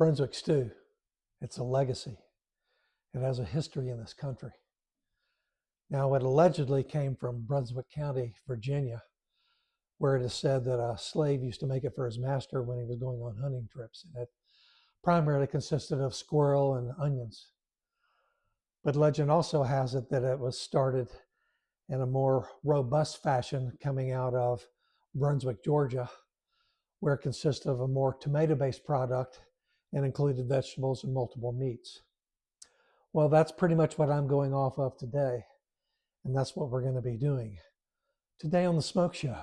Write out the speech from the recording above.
Brunswick stew. It's a legacy. It has a history in this country. Now, it allegedly came from Brunswick County, Virginia, where it is said that a slave used to make it for his master when he was going on hunting trips. And it primarily consisted of squirrel and onions. But legend also has it that it was started in a more robust fashion coming out of Brunswick, Georgia, where it consisted of a more tomato-based product and included vegetables and multiple meats. Well, that's pretty much what I'm going off of today, and that's what we're going to be doing today on the Smoke Show.